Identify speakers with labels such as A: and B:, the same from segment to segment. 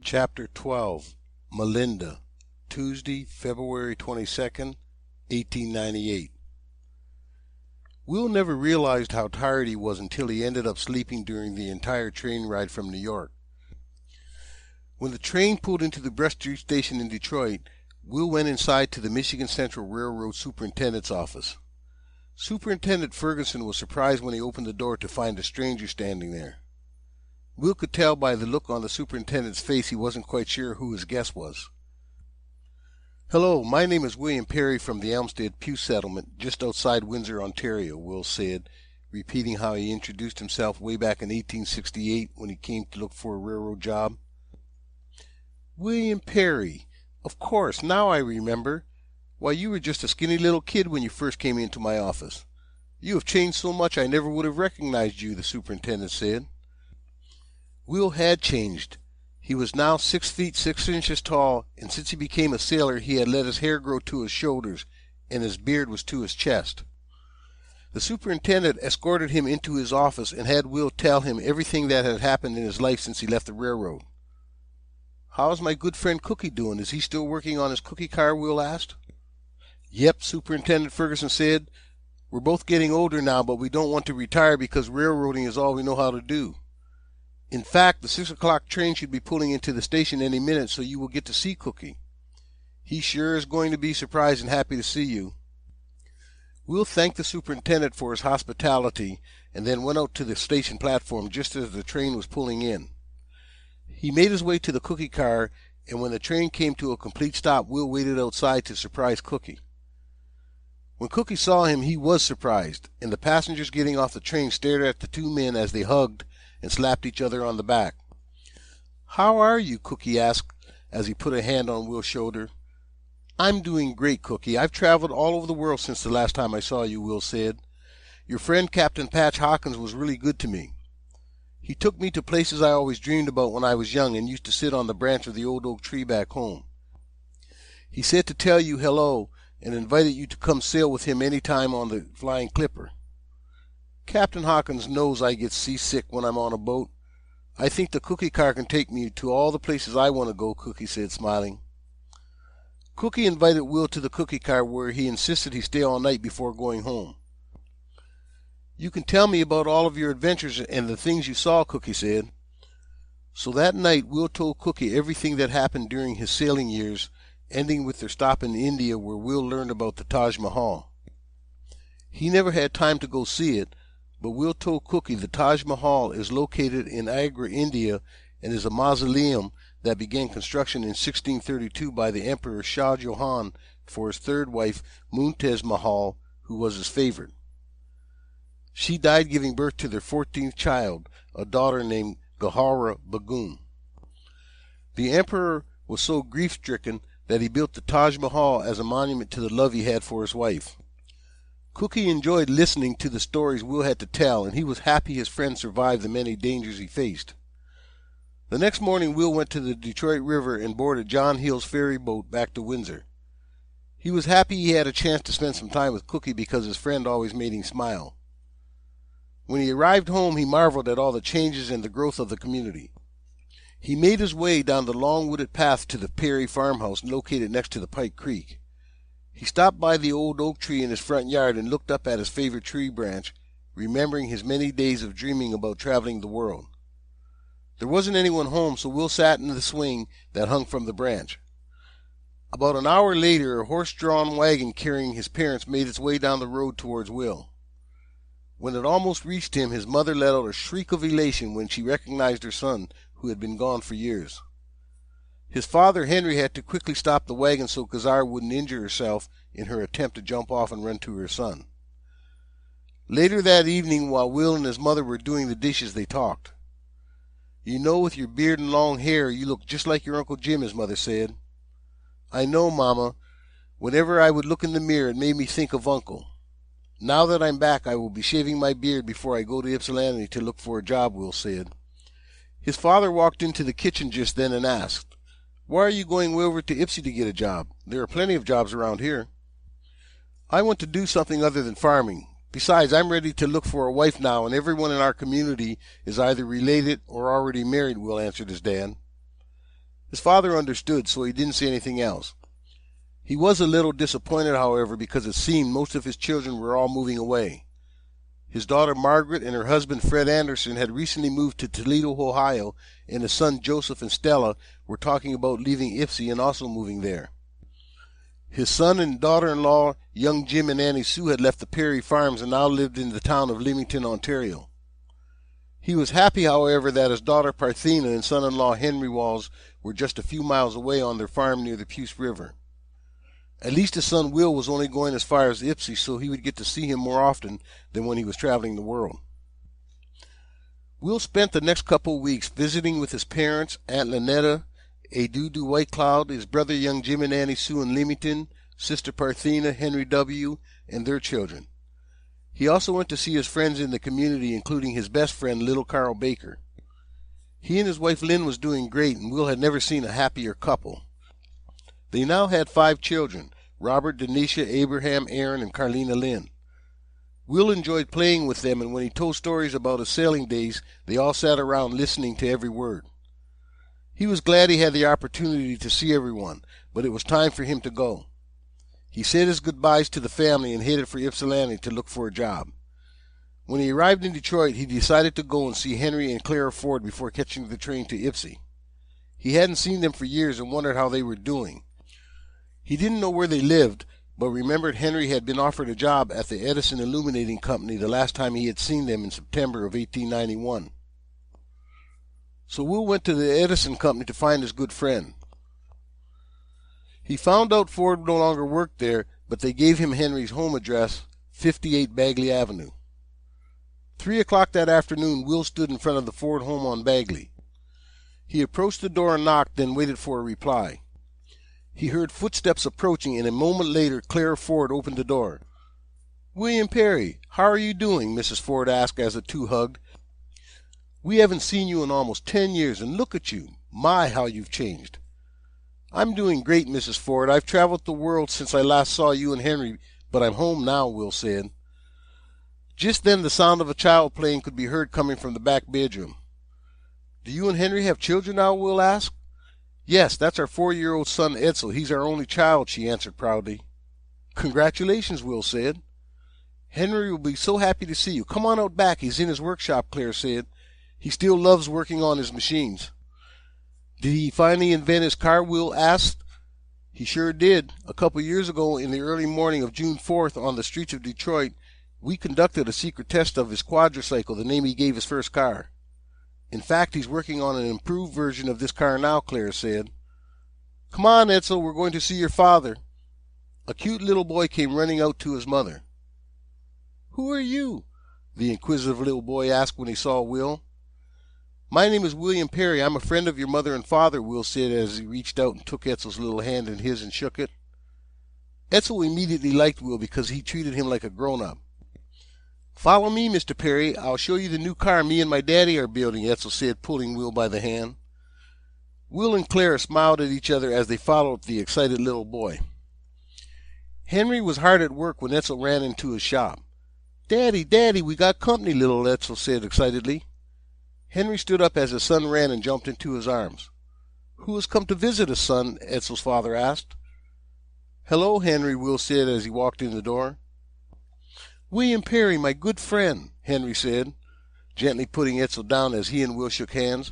A: Chapter 12 Melinda, Tuesday, February 22nd, 1898. Will never realized how tired he was until he ended up sleeping during the entire train ride from New York. When the train pulled into the Breast Street station in Detroit, Will went inside to the Michigan Central Railroad Superintendent's office. Superintendent Ferguson was surprised when he opened the door to find a stranger standing there. Will could tell by the look on the superintendent's face he wasn't quite sure who his guest was. "Hello, my name is William Perry from the Elmstead Pew Settlement, just outside Windsor, Ontario," Will said, repeating how he introduced himself way back in 1868 when he came to look for a railroad job. "William Perry. Of course, now I remember. Why, you were just a skinny little kid when you first came into my office. You have changed so much I never would have recognized you," the superintendent said. Will had changed. He was now 6 feet 6 inches tall, and since he became a sailor he had let his hair grow to his shoulders, and his beard was to his chest. The superintendent escorted him into his office and had Will tell him everything that had happened in his life since he left the railroad. "How's my good friend Cookie doing? Is he still working on his cookie car?" Will asked. "Yep," Superintendent Ferguson said. "We're both getting older now, but we don't want to retire because railroading is all we know how to do. In fact, the 6 o'clock train should be pulling into the station any minute, so you will get to see Cookie. He sure is going to be surprised and happy to see you." Will thanked the superintendent for his hospitality and then went out to the station platform just as the train was pulling in. He made his way to the cookie car, and when the train came to a complete stop, Will waited outside to surprise Cookie. When Cookie saw him, he was surprised, and the passengers getting off the train stared at the two men as they hugged and slapped each other on the back. "How are you?" Cookie asked as he put a hand on Will's shoulder. "I'm doing great, Cookie. I've traveled all over the world since the last time I saw you," Will said. "Your friend Captain Patch Hawkins was really good to me. He took me to places I always dreamed about when I was young and used to sit on the branch of the old oak tree back home. He said to tell you hello and invited you to come sail with him any time on the Flying Clipper. Captain Hawkins knows I get seasick when I'm on a boat. I think the cookie car can take me to all the places I want to go," Cookie said, smiling. Cookie invited Will to the cookie car, where he insisted he stay all night before going home. "You can tell me about all of your adventures and the things you saw," Cookie said. So that night Will told Cookie everything that happened during his sailing years, ending with their stop in India, where Will learned about the Taj Mahal. He never had time to go see it, but Will told Cookie the Taj Mahal is located in Agra, India, and is a mausoleum that began construction in 1632 by the Emperor Shah Jahan for his third wife, Mumtaz Mahal, who was his favorite. She died giving birth to their 14th child, a daughter named Gahara Begum. The emperor was so grief-stricken that he built the Taj Mahal as a monument to the love he had for his wife. Cookie enjoyed listening to the stories Will had to tell, and he was happy his friend survived the many dangers he faced. The next morning Will went to the Detroit River and boarded John Hill's ferry boat back to Windsor. He was happy he had a chance to spend some time with Cookie because his friend always made him smile. When he arrived home, he marveled at all the changes and the growth of the community. He made his way down the long wooded path to the Perry farmhouse located next to the Pike Creek. He stopped by the old oak tree in his front yard and looked up at his favorite tree branch, remembering his many days of dreaming about traveling the world. There wasn't anyone home, so Will sat in the swing that hung from the branch. About an hour later, a horse-drawn wagon carrying his parents made its way down the road towards Will. When it almost reached him, his mother let out a shriek of elation when she recognized her son, who had been gone for years. His father, Henry, had to quickly stop the wagon so Kazar wouldn't injure herself in her attempt to jump off and run to her son. Later that evening, while Will and his mother were doing the dishes, they talked. "You know, with your beard and long hair, you look just like your Uncle Jim," his mother said. "I know, Mama. Whenever I would look in the mirror, it made me think of Uncle. Now that I'm back, I will be shaving my beard before I go to Ypsilanti to look for a job," Will said. His father walked into the kitchen just then and asked, "Why are you going way over to Ypsi to get a job? There are plenty of jobs around here." "I want to do something other than farming. Besides, I'm ready to look for a wife now, and everyone in our community is either related or already married," Will answered his dad. His father understood, so he didn't say anything else. He was a little disappointed, however, because it seemed most of his children were all moving away. His daughter Margaret and her husband Fred Anderson had recently moved to Toledo, Ohio, and his son Joseph and Stella were talking about leaving Ypsi and also moving there. His son and daughter-in-law, young Jim and Annie Sue, had left the Perry Farms and now lived in the town of Leamington, Ontario. He was happy, however, that his daughter Parthena and son-in-law Henry Walls were just a few miles away on their farm near the Puce River. At least his son Will was only going as far as Ypsi, so he would get to see him more often than when he was traveling the world. Will spent the next couple of weeks visiting with his parents, Aunt Lynetta, Edudu White Cloud, his brother young Jim and Annie Sue in Leamington, sister Parthena, Henry W., and their children. He also went to see his friends in the community, including his best friend, little Carl Baker. He and his wife Lynn was doing great, and Will had never seen a happier couple. They now had 5 children, Robert, Denisha, Abraham, Aaron, and Carlina Lynn. Will enjoyed playing with them, and when he told stories about his sailing days, they all sat around listening to every word. He was glad he had the opportunity to see everyone, but it was time for him to go. He said his goodbyes to the family and headed for Ypsilanti to look for a job. When he arrived in Detroit, he decided to go and see Henry and Clara Ford before catching the train to Ypsi. He hadn't seen them for years and wondered how they were doing. He didn't know where they lived, but remembered Henry had been offered a job at the Edison Illuminating Company the last time he had seen them in September of 1891. So Will went to the Edison Company to find his good friend. He found out Ford no longer worked there, but they gave him Henry's home address, 58 Bagley Avenue. 3 o'clock that afternoon, Will stood in front of the Ford home on Bagley. He approached the door and knocked, then waited for a reply. He heard footsteps approaching, and a moment later Clara Ford opened the door. "William Perry, how are you doing?" Mrs. Ford asked as the two hugged. "We haven't seen you in almost 10 years, and look at you. My, how you've changed." "I'm doing great, Mrs. Ford. I've traveled the world since I last saw you and Henry, but I'm home now," Will said. Just then the sound of a child playing could be heard coming from the back bedroom. "Do you and Henry have children now?" Will asked. "Yes, that's our 4-year-old son Edsel. He's our only child," she answered proudly. "Congratulations," Will said. "Henry will be so happy to see you. Come on out back. He's in his workshop," Claire said. "He still loves working on his machines." "Did he finally invent his car?" Will asked. "He sure did. A couple years ago, in the early morning of June 4th, on the streets of Detroit, we conducted a secret test of his quadricycle, the name he gave his first car. In fact, he's working on an improved version of this car now," Claire said. "Come on, Edsel, we're going to see your father." A cute little boy came running out to his mother. "Who are you?" the inquisitive little boy asked when he saw Will. "My name is William Perry. I'm a friend of your mother and father," Will said as he reached out and took Edsel's little hand in his and shook it. Edsel immediately liked Will because he treated him like a grown-up. "Follow me, Mr. Perry. I'll show you the new car me and my daddy are building," Edsel said, pulling Will by the hand. Will and Clara smiled at each other as they followed the excited little boy. Henry was hard at work when Edsel ran into his shop. "Daddy, Daddy, we got company," little Edsel said excitedly. Henry stood up as his son ran and jumped into his arms. "Who has come to visit us, son?" Edsel's father asked. "Hello, Henry," Will said as he walked in the door. "William Perry, my good friend," Henry said, gently putting Edsel down as he and Will shook hands.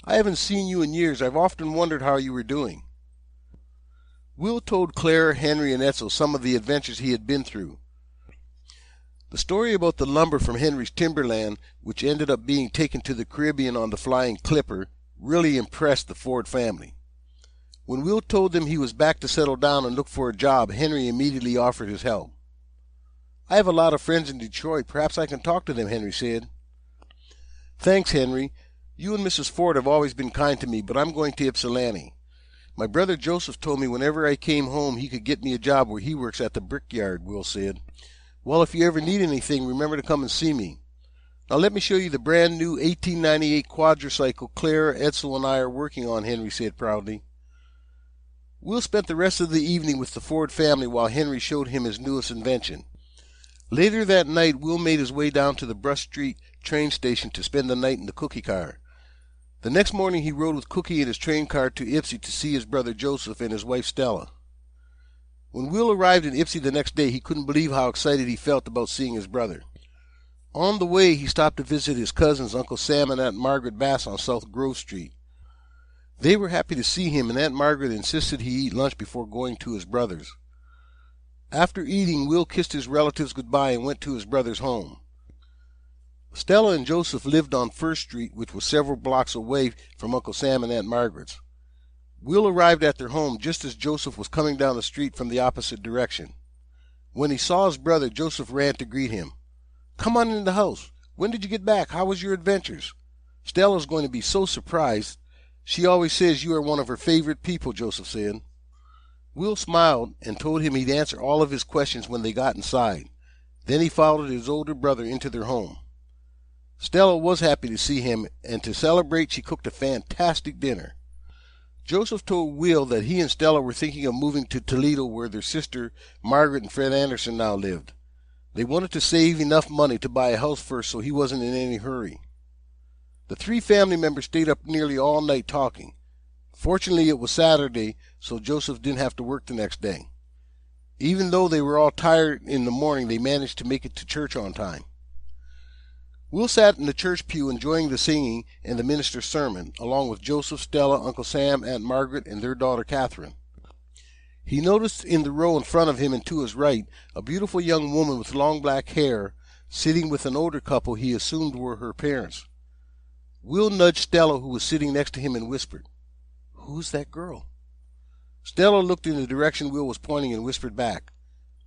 A: "I haven't seen you in years. I've often wondered how you were doing." Will told Claire, Henry, and Edsel some of the adventures he had been through. The story about the lumber from Henry's Timberland, which ended up being taken to the Caribbean on the Flying Clipper, really impressed the Ford family. When Will told them he was back to settle down and look for a job, Henry immediately offered his help. "I have a lot of friends in Detroit. Perhaps I can talk to them," Henry said. "Thanks, Henry. You and Mrs. Ford have always been kind to me, but I'm going to Ypsilanti. My brother Joseph told me whenever I came home he could get me a job where he works at the brickyard," Will said. "Well, if you ever need anything, remember to come and see me. Now let me show you the brand new 1898 quadricycle Claire, Edsel, and I are working on," Henry said proudly. Will spent the rest of the evening with the Ford family while Henry showed him his newest invention. Later that night, Will made his way down to the Brush Street train station to spend the night in the cookie car. The next morning he rode with Cookie in his train car to Ypsi to see his brother Joseph and his wife Stella. When Will arrived in Ypsi the next day, he couldn't believe how excited he felt about seeing his brother. On the way, he stopped to visit his cousins, Uncle Sam and Aunt Margaret Bass on South Grove Street. They were happy to see him, and Aunt Margaret insisted he eat lunch before going to his brother's. After eating, Will kissed his relatives goodbye and went to his brother's home. Stella and Joseph lived on First Street, which was several blocks away from Uncle Sam and Aunt Margaret's. Will arrived at their home just as Joseph was coming down the street from the opposite direction. When he saw his brother, Joseph ran to greet him. "Come on in the house. When did you get back? How was your adventures?" "Stella's going to be so surprised. She always says you are one of her favorite people," Joseph said. Will smiled and told him he'd answer all of his questions when they got inside. Then he followed his older brother into their home. Stella was happy to see him, and to celebrate she cooked a fantastic dinner. Joseph told Will that he and Stella were thinking of moving to Toledo, where their sister Margaret and Fred Anderson now lived. They wanted to save enough money to buy a house first, so he wasn't in any hurry. The three family members stayed up nearly all night talking. Fortunately, it was Saturday, so Joseph didn't have to work the next day. Even though they were all tired in the morning, they managed to make it to church on time. Will sat in the church pew enjoying the singing and the minister's sermon, along with Joseph, Stella, Uncle Sam, Aunt Margaret, and their daughter Catherine. He noticed in the row in front of him and to his right a beautiful young woman with long black hair sitting with an older couple he assumed were her parents. Will nudged Stella, who was sitting next to him, and whispered, "Who's that girl?" Stella looked in the direction Will was pointing and whispered back,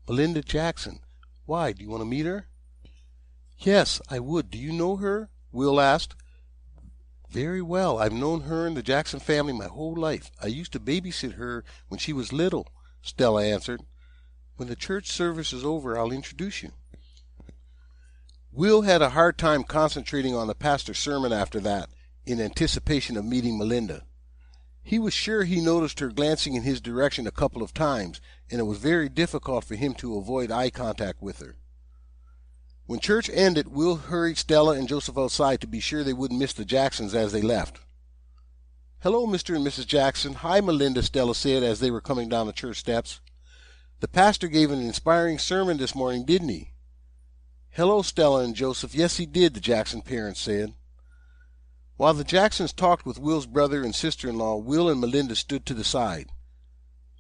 A: "Melinda Jackson. Why, do you want to meet her?" "Yes, I would. Do you know her?" Will asked. "Very well. I've known her and the Jackson family my whole life. I used to babysit her when she was little," Stella answered. "When the church service is over, I'll introduce you." Will had a hard time concentrating on the pastor's sermon after that, in anticipation of meeting Melinda. He was sure he noticed her glancing in his direction a couple of times, and it was very difficult for him to avoid eye contact with her. When church ended, Will hurried Stella and Joseph outside to be sure they wouldn't miss the Jacksons as they left. "Hello, Mr. and Mrs. Jackson. Hi, Melinda," Stella said as they were coming down the church steps. "The pastor gave an inspiring sermon this morning, didn't he?" "Hello, Stella and Joseph. Yes, he did," the Jackson parents said. While the Jacksons talked with Will's brother and sister-in-law, Will and Melinda stood to the side.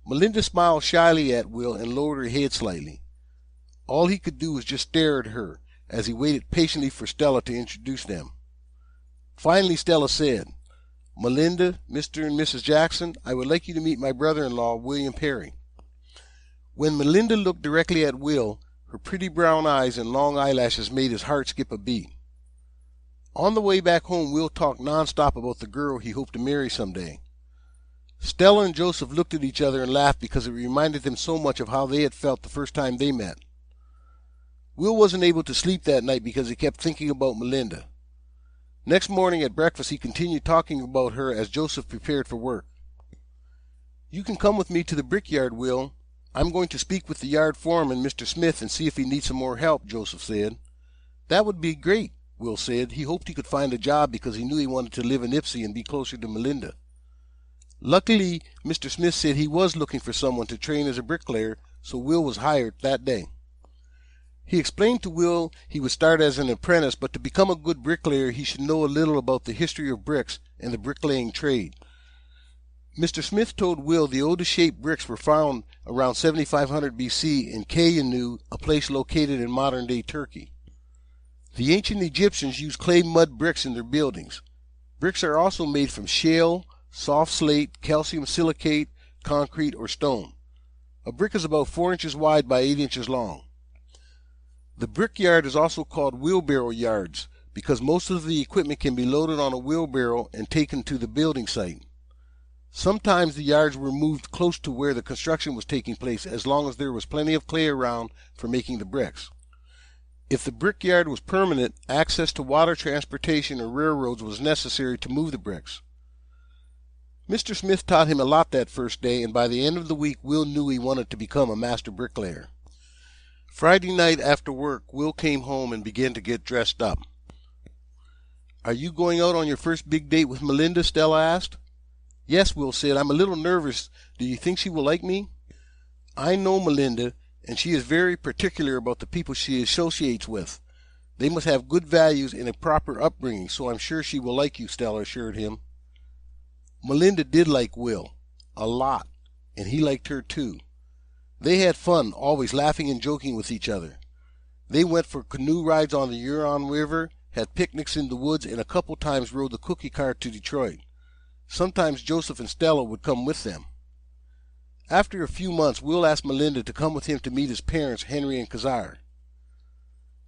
A: Melinda smiled shyly at Will and lowered her head slightly. All he could do was just stare at her as he waited patiently for Stella to introduce them. Finally, Stella said, "Melinda, Mr. and Mrs. Jackson, I would like you to meet my brother-in-law, William Perry." When Melinda looked directly at Will, her pretty brown eyes and long eyelashes made his heart skip a beat. On the way back home, Will talked nonstop about the girl he hoped to marry someday. Stella and Joseph looked at each other and laughed because it reminded them so much of how they had felt the first time they met. Will wasn't able to sleep that night because he kept thinking about Melinda. Next morning at breakfast, he continued talking about her as Joseph prepared for work. "You can come with me to the brickyard, Will. I'm going to speak with the yard foreman, Mr. Smith, and see if he needs some more help," Joseph said. "That would be great," Will said. He hoped he could find a job because he knew he wanted to live in Ypsi and be closer to Melinda. Luckily, Mr. Smith said he was looking for someone to train as a bricklayer, so Will was hired that day. He explained to Will he would start as an apprentice, but to become a good bricklayer he should know a little about the history of bricks and the bricklaying trade. Mr. Smith told Will the oldest shaped bricks were found around 7500 BC in Kayanu, a place located in modern-day Turkey. The ancient Egyptians used clay mud bricks in their buildings. Bricks are also made from shale, soft slate, calcium silicate, concrete, or stone. A brick is about 4 inches wide by 8 inches long. The brickyard is also called wheelbarrow yards because most of the equipment can be loaded on a wheelbarrow and taken to the building site. Sometimes the yards were moved close to where the construction was taking place as long as there was plenty of clay around for making the bricks. If the brickyard was permanent, access to water transportation or railroads was necessary to move the bricks. Mr. Smith taught him a lot that first day, and by the end of the week Will knew he wanted to become a master bricklayer. Friday night after work, Will came home and began to get dressed up. "Are you going out on your first big date with Melinda?" Stella asked. "Yes," Will said. "I'm a little nervous. Do you think she will like me?" "I know Melinda, and she is very particular about the people she associates with. They must have good values and a proper upbringing, so I'm sure she will like you," Stella assured him. Melinda did like Will, a lot, and he liked her too. They had fun, always laughing and joking with each other. They went for canoe rides on the Huron River, had picnics in the woods, and a couple times rode the cookie car to Detroit. Sometimes Joseph and Stella would come with them. After a few months, Will asked Melinda to come with him to meet his parents, Henry and Kazar.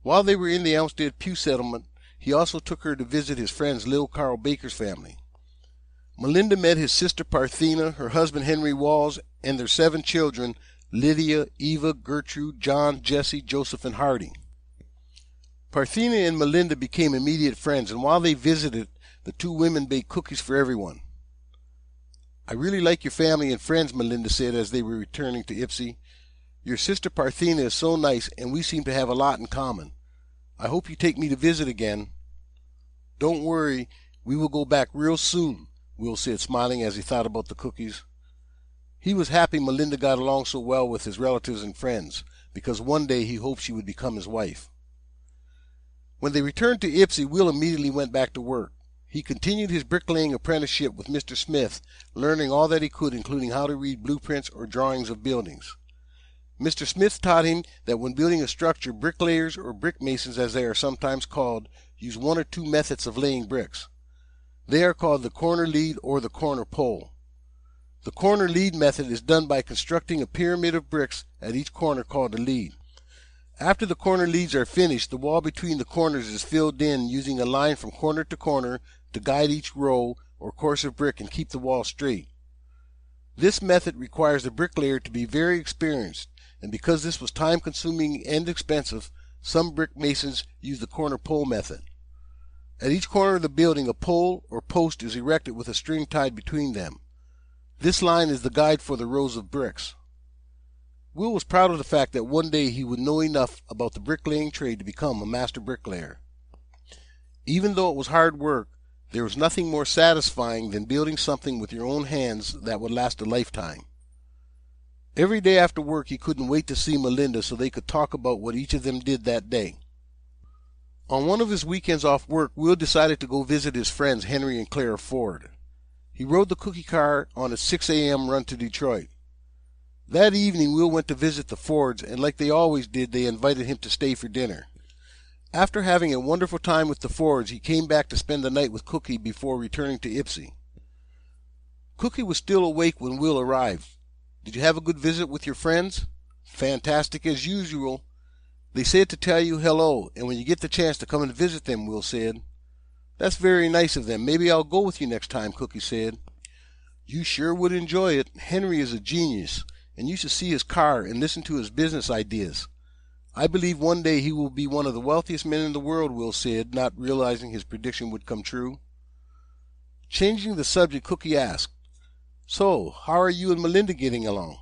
A: While they were in the Elmstead Pew settlement, he also took her to visit his friends Lil Carl Baker's family. Melinda met his sister Parthena, her husband Henry Walls, and their 7 children, Lydia, Eva, Gertrude, John, Jesse, Joseph, and Harding. Parthena and Melinda became immediate friends, and while they visited, the 2 women baked cookies for everyone. "I really like your family and friends," Melinda said as they were returning to Ypsi. "Your sister Parthena is so nice, and we seem to have a lot in common. I hope you take me to visit again." "Don't worry, we will go back real soon," Will said, smiling as he thought about the cookies. He was happy Melinda got along so well with his relatives and friends, because one day he hoped she would become his wife. When they returned to Ypsi, Will immediately went back to work. He continued his bricklaying apprenticeship with Mr. Smith, learning all that he could, including how to read blueprints or drawings of buildings. Mr. Smith taught him that when building a structure, bricklayers, or brick masons as they are sometimes called, use 1 or 2 methods of laying bricks. They are called the corner lead or the corner pole. The corner lead method is done by constructing a pyramid of bricks at each corner called a lead. After the corner leads are finished, the wall between the corners is filled in using a line from corner to corner to guide each row or course of brick and keep the wall straight. This method requires the bricklayer to be very experienced, and because this was time-consuming and expensive, some brick masons use the corner pole method. At each corner of the building, a pole or post is erected with a string tied between them. This line is the guide for the rows of bricks. Will was proud of the fact that one day he would know enough about the bricklaying trade to become a master bricklayer. Even though it was hard work, there was nothing more satisfying than building something with your own hands that would last a lifetime. Every day after work he couldn't wait to see Melinda so they could talk about what each of them did that day. On one of his weekends off work, Will decided to go visit his friends Henry and Clara Ford. He rode the cookie car on a 6 a.m. run to Detroit. That evening, Will went to visit the Fords, and like they always did, they invited him to stay for dinner. After having a wonderful time with the Fords, he came back to spend the night with Cookie before returning to Ypsi. Cookie was still awake when Will arrived. "Did you have a good visit with your friends?" "Fantastic as usual. They said to tell you hello, and when you get the chance to come and visit them," Will said. "That's very nice of them. Maybe I'll go with you next time," Cookie said. "You sure would enjoy it. Henry is a genius, and you should see his car and listen to his business ideas. I believe one day he will be one of the wealthiest men in the world," Will said, not realizing his prediction would come true. Changing the subject, Cookie asked, "So, how are you and Melinda getting along?"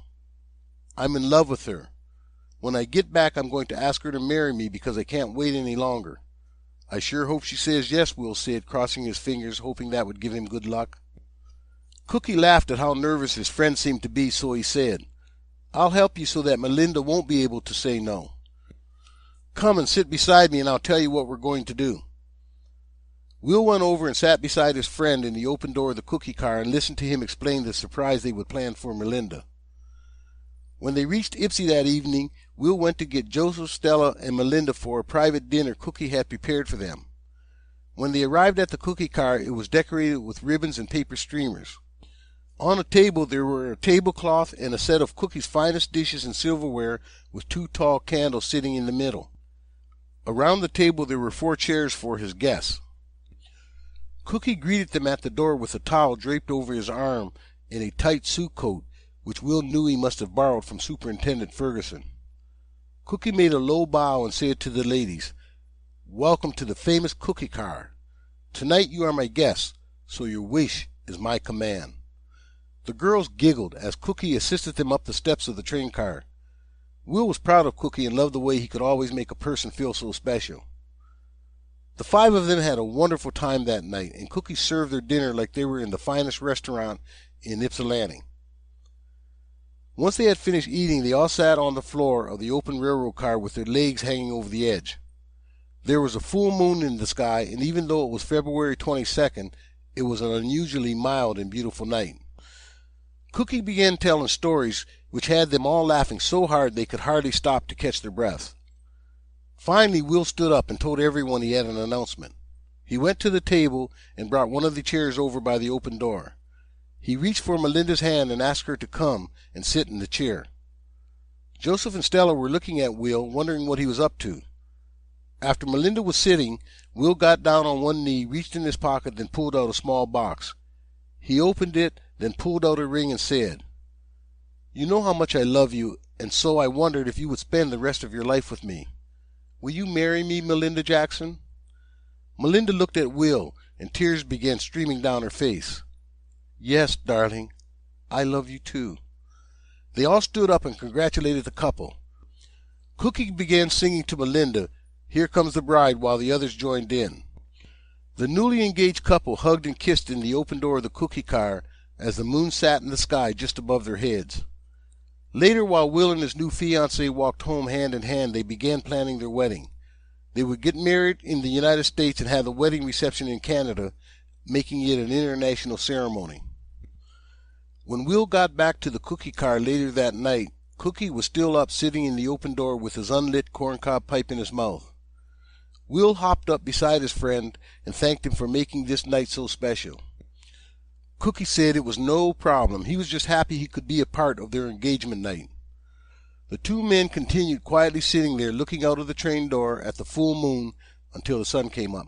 A: "I'm in love with her. When I get back, I'm going to ask her to marry me because I can't wait any longer." "I sure hope she says yes," Will said, crossing his fingers, hoping that would give him good luck. Cookie laughed at how nervous his friend seemed to be, so he said, "I'll help you so that Melinda won't be able to say no. Come and sit beside me and I'll tell you what we're going to do." Will went over and sat beside his friend in the open door of the cookie car and listened to him explain the surprise they would plan for Melinda. When they reached Ypsi that evening, Will went to get Joseph, Stella, and Melinda for a private dinner Cookie had prepared for them. When they arrived at the cookie car, it was decorated with ribbons and paper streamers. On a table there were a tablecloth and a set of Cookie's finest dishes and silverware with 2 tall candles sitting in the middle. Around the table there were 4 chairs for his guests. Cookie greeted them at the door with a towel draped over his arm and a tight suit coat, which Will knew he must have borrowed from Superintendent Ferguson. Cookie made a low bow and said to the ladies, "Welcome to the famous cookie car. Tonight you are my guests, so your wish is my command." The girls giggled as Cookie assisted them up the steps of the train car. Will was proud of Cookie and loved the way he could always make a person feel so special. The five of them had a wonderful time that night, and Cookie served their dinner like they were in the finest restaurant in Ypsilanti. Once they had finished eating, they all sat on the floor of the open railroad car with their legs hanging over the edge. There was a full moon in the sky, and even though it was February 22nd, it was an unusually mild and beautiful night. Cookie began telling stories which had them all laughing so hard they could hardly stop to catch their breath. Finally, Will stood up and told everyone he had an announcement. He went to the table and brought one of the chairs over by the open door. He reached for Melinda's hand and asked her to come and sit in the chair. Joseph and Stella were looking at Will, wondering what he was up to. After Melinda was sitting, Will got down on one knee, reached in his pocket, then pulled out a small box. He opened it, then pulled out a ring and said, "You know how much I love you, and so I wondered if you would spend the rest of your life with me. Will you marry me, Melinda Jackson?" Melinda looked at Will, and tears began streaming down her face. "Yes, darling, I love you too." They all stood up and congratulated the couple. Cookie began singing to Melinda, "Here Comes the Bride," while the others joined in. The newly engaged couple hugged and kissed in the open door of the cookie car as the moon sat in the sky just above their heads. Later, while Will and his new fiancée walked home hand in hand, they began planning their wedding. They would get married in the United States and have the wedding reception in Canada, making it an international ceremony. When Will got back to the cookie car later that night, Cookie was still up sitting in the open door with his unlit corncob pipe in his mouth. Will hopped up beside his friend and thanked him for making this night so special. Cookie said it was no problem. He was just happy he could be a part of their engagement night. The two men continued quietly sitting there looking out of the train door at the full moon until the sun came up.